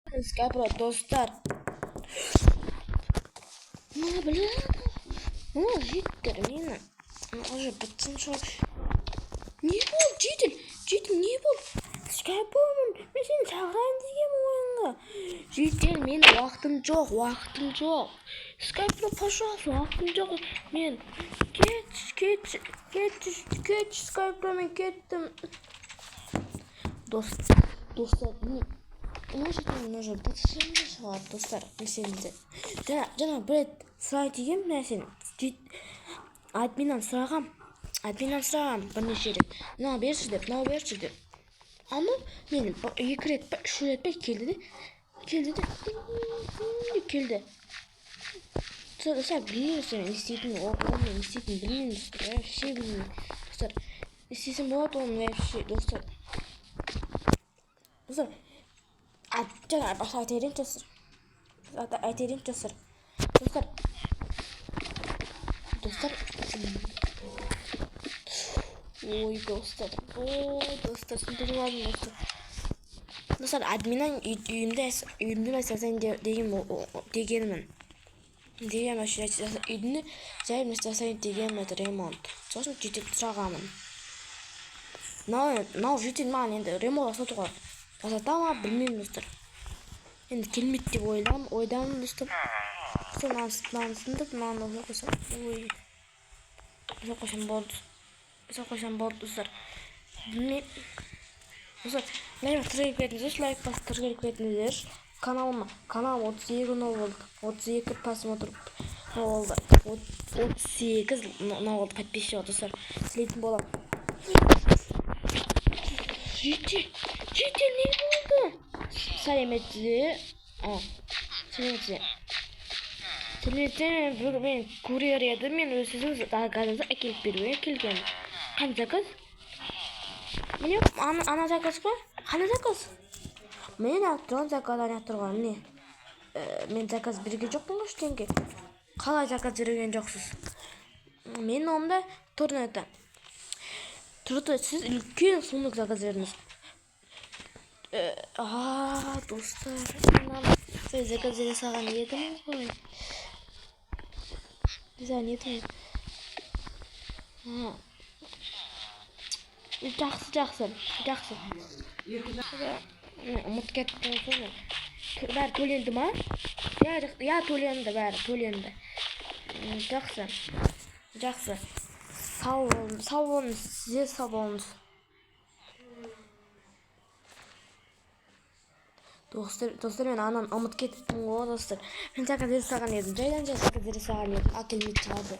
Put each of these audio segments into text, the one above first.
Скайпро достар. Mana bilen. Mana jitter meni. Уже потенциал. Не бол, житил не бол. Скайпомын. Мен сені шақырайын деген ойынға. Житил, мен уақытым жоқ. Скайпно, пожалуйста, уақытым жоқ. Мен кет, скайпно мен кеттім. Достар, Может, подсылмай шығар, достар, меселді. Жаңа бір сұрай деген нәрсен. Админнан сұрағам бірнеше рет. Мынау берші деп. Аны менің 2 рет, 3 рет келді. Достар, білмеймін, не істейтінін білмеймін, достар. Вообще білмеймін. Достар, не істесем болады оны вообще, достар. Жаңа баса айтерейін достар. Ой, достар, сындырладым, достар. Достар, админнан үйімді мәселесен дегенмін. Үйімді жай мәселесен дегенмін, ремонт. Сосын жетіп сұрағамын. Нау жетіп маған енді ремонт асатуға жасатама, білмеймін, достар. Енді келмейді деп ойдамын, достар. Мынаны сындып, мынаны қойсам болды, достар. Білмеймін. Достар, лайк бастырып кетіңіздер. Канал 32 болды. 32 просмотр болды. 38 болды подписчик, достар. Слейтін болам. Житил не болды? Сәлеметсіздер. Мен курьер еді. Мен өзіңіз заказыңызды әкеліп беруге келгенмін. Қандай заказ? Міне, ана заказ ба? Қандай заказ? Мен аттырған заказдан аттырған, не? Мен заказ берген жоқпын ештеңе. Қалай заказ берген жоқсыз? Мен онда турнета. Сіз үлкен сұмдық заказ бердіңіз. Достар, мен заказ бере саған едім ғой. Жақсы. Ұмыт кетті. Бәрі төленді ма? Я төленді, бәрі төленді. Жақсы. Сау болыңыз, сіздер сау болыңыз. Достар, мен анан ұмыт кеттім ғой, достар. Мен заказ бере саған едім. Жайдан заказ бере саған едім. Келмейді шығарды.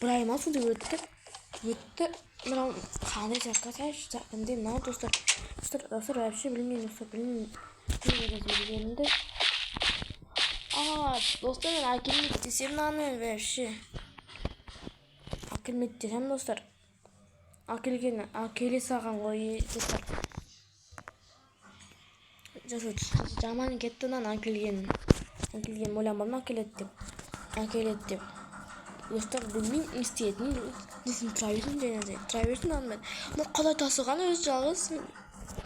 Бір ай ма сонда өтті. Мынау қандай заказ айтшы, мынау достар. Достар, вообще білмеймін, достар, білмеймін. Достар, мен әкелмейді десем мынаны вообще. Әкелмейді десем, достар. Әкеле саған ғой, достар. Жаман кетті нан әкелген ойланбадым әкеледі деп. Достар, білмеймін не істейтін. Несін тұра берсін мен. Бұл қалай тасыған өз жалғыз.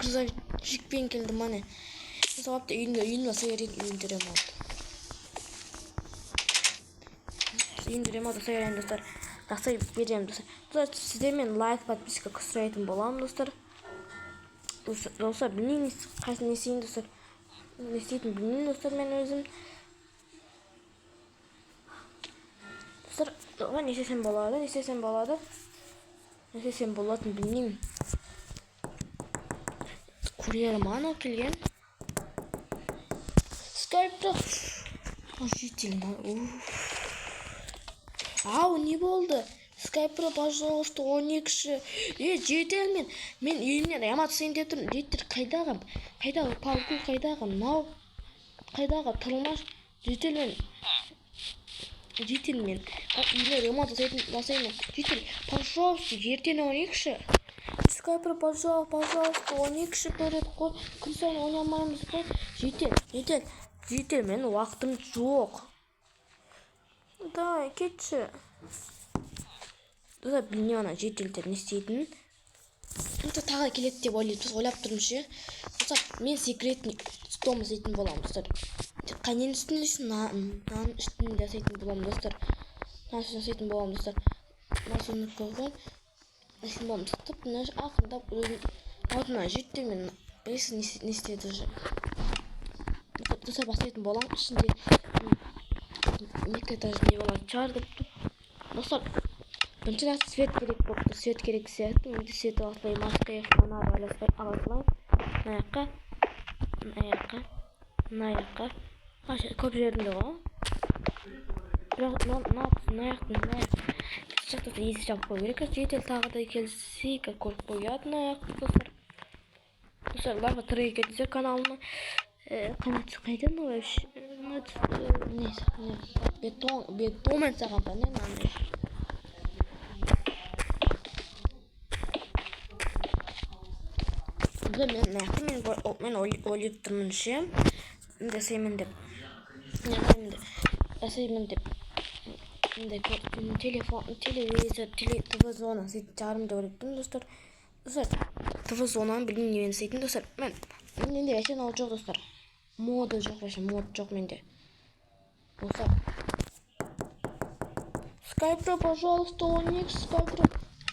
Грузовикпен келді мане. Соғапты үйін баса ерейін үйінде ремонт. Достар. Жақсы беремін, достар. Сіздер мен лайк, подписка сұрайтын боламын, достар. Достар, білмеймін қайсын не істейін, достар. Не істейтін білмеймін, достар, мен өзім. Достар, не істесем болатын білмеймін. Курьерім анау келген. Скайпта. Житил. Не болды? Скайпро, пожалуйста, 12. Житил мен үйімнен ремонтсайын деп тұрмын. Житил қайдағым? Палку қайдағым? Мынау қайдағы? Тұрмаш. Житил мен үйіне ремонт жасайын. Житил, пожалуйста, ертең 12. Скайпро, пожалуйста, 12 көреді қой. Күн сайын ойнамаймыз ғой. Житил, мен уақытым жоқ. Давай, кетші. Достар, білмеймін ана жителдер не істейтінін. Тағы келеді деп ойлап тұрмын ше. Достар, мен секретный Stoma saytın bolam dostlar. Kanyen üstünde nan üstünde saytın bolam dostlar. Nan üstünde saytın bolam dostlar. Nasıl koygan? Nasıl bolam tutup bunlar akında altına ciddi men bes ne istedi. Dostlar basaytın bolam şimdi nektataj ne bolam çağırdık. Dostlar Bundan свет керек болды. Свет керек сияқты. Мен свет алыспай маскаға фонар алыспай. Аяққа. Көп жерінде ғой. Бірақ жақта есі жабып қою керек. Жедел тағы да келсе, көріп қояды аяқты достар. Достар, тірге кетсе каналыма. Қайдан вообще? Несі? Бетон саған ба, не нандай? Men olyup durmuşum. Deseyim de. Televizyon çağırım da öğrettim dostlar. Dostlar, televizyondan bilmiyorum saydım dostlar. Ben de yaşayan olacak dostlar. Mod yok mende. Dostlar. Skype, пожалуйста, Оникс, Skype.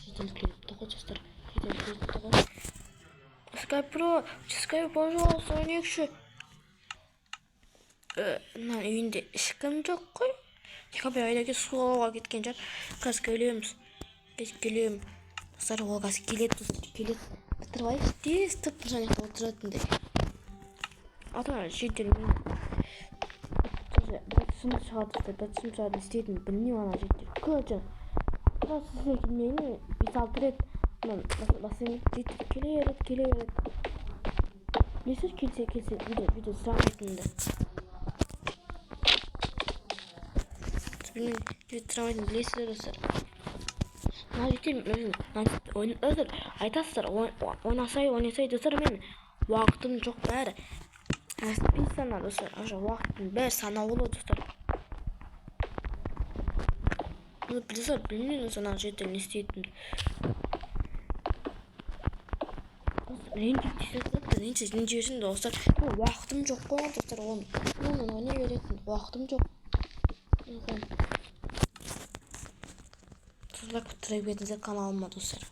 Житель клип, такой достар. Житель клип, такой. Skype, пожалуйста, Оникс. Lan evinde ışıkım çok koy. Yıkabı aydaki su oğa gitken gaz geliyorum. Sarı oğa gaz kilit. Bıtırvay tez tıptım sana oturatın de. Ata şey derim. Batışım çağırdı istedim. Bilmiyorum ana ciddi. Kılacağım. Biraz size gitmeyini bir saltır et. Basayım geliyor. Neyse kilse video sıram etminde. Video sıram etminde bilesizler dostlar. Dostlar aytasızlar oynasay dostlar men vaqtim çok bari. İnsanlar dostlar aşağı vaqtim bari sana olur dostlar. Dostlar bilmiyorum sana şeyden isteydim. Ninja için dostlar vaqtim çok koyar dostlar onu ne öğrettim vaqtim çok. Tuzlak bitirebildiğinizde kanalıma dostlar.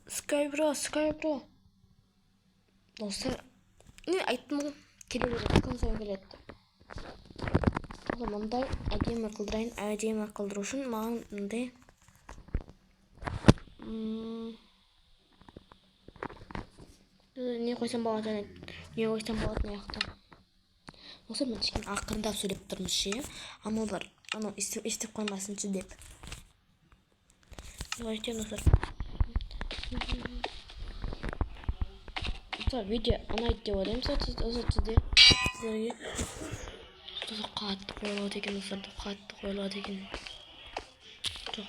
Sky bro. Dostlar ne aytmam kelebek konsoy geldi. O zaman da әдемі қылдыру үшін маған мындай не қойсам болады аяқта. Осы мен кішкене ақырындап сөйлеп тұрмыз ше. Амалдар анау естіп қоймасыншы деп. Достар. Видео ұнайды деп ойлаймын сізге. Қатты қойылады екен достар, қатты қойылады екен. Жоқ.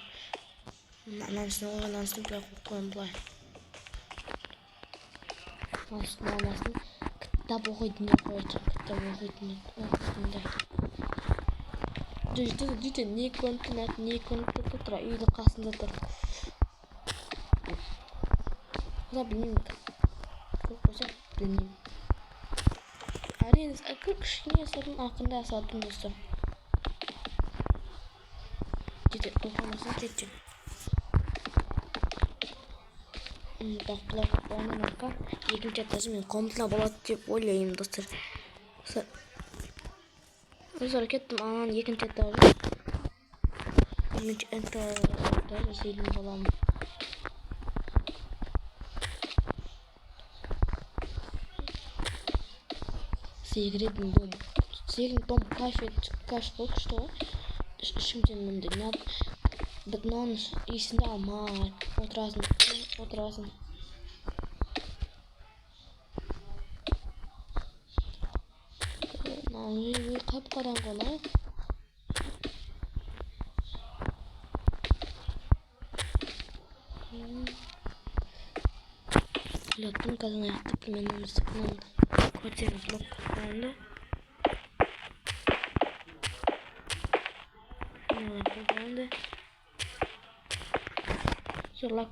Анасын былай қойып былай. Анасын кітап оқитын деп қояды. Кітап оқитын деп. Дейді не контент тұра үйді қасында тұр. Бұда білмеймін. Көп қойса білмеймін. Әрине, кішкене сырын ақында асадым достар. Дейді, оқамасын кетчім. Бақылар оның арқа екінші атасы мен комнатына болады деп ойлаймын достар. Достар кеттім анан екінші атасы. Екінші атасы сейлім боламын. Секретный дом. Секретный дом кафе только что. Şimdi ne Batman iyisinde ama oturasın. Nangi kapkaranqı olay. Lattım kazan ayakta bilmem sıkıldı. Kvartira blok kapandı. Kapandı. Şurada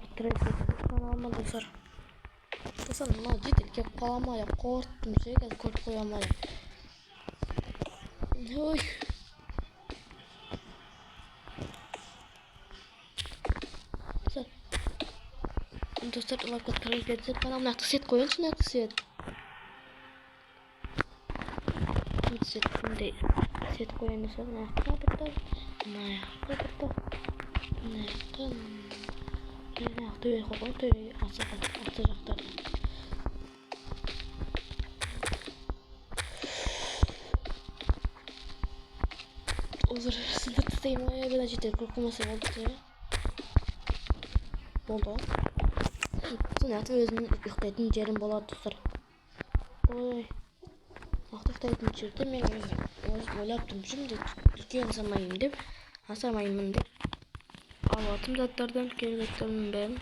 kanalıma dostlar. Dostlar bunlar ciddi kelip kalamay, korktum şey, ko'rib qo'yamay. Oy. Dostlar ular katkırıp getirip bana bunu set koyun, şunu set. Set koyun da sonra yaptım. Ne yaptım? Ne atacaklar. Olur, sizde tutayım ya, ben acıdır, korkması oldu. Sonra yaptım, özümün ükteydim, yerim boladı dostlar. Oy. Ükteydim içirdim, ben özüm öyle yaptım. Şimdi ilk samayım deyip, samayım deyip. Alvatım zatlardan kelebeklerim ben.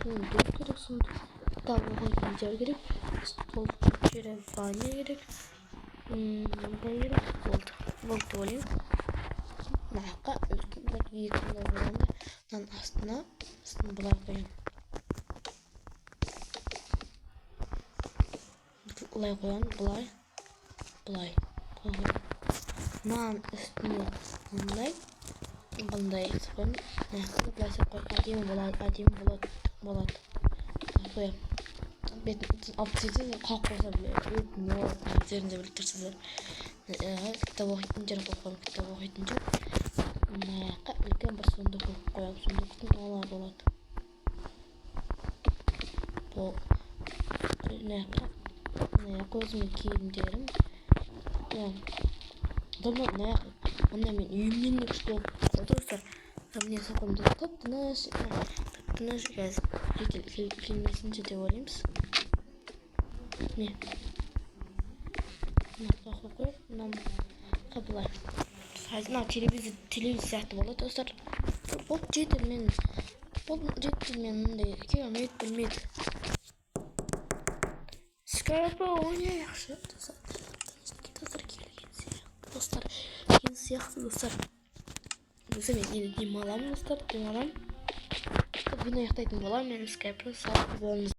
Sundur gerek, sundur. Tavuğun incer gerek. Stol çöre banyo gerek. Ben gerek oldu. Oldu olayım. Naka bak yıkımda bulanda dan astına bulay koyayım. Bulay koyalım, bulay. Nan üstüne bulay. Bunday sıkın. Naka bulay koy. Acım bulat. Koyalım. Abdestin kalkmasa bile. Ne var? Üzerinde biriktirsizler. Kitap okuyunca bakalım, kitap okuyunca. Ülken bir sonduk koyalım, sonduktan olar oladı. Bu ne gözümü giyeyim derim. Yani adamlar ne ondan ben yüğümden de güçlü oldu dostlar. Tabi ne sakalım da taptınız yaz filmlesince de olayımız. Ne? Nakla koy, nam kapılar. Hayatına televizyon болады dostlar. Бұл жетілмен де керемет білмеді. Скайпа ойнай жақсы достар келген сияқты достар. Келген сияқты достар. Өзі мен енді демаламын достар, демалам. Бұны аяқтайтын боламын, мен скайпы салып болыңыз.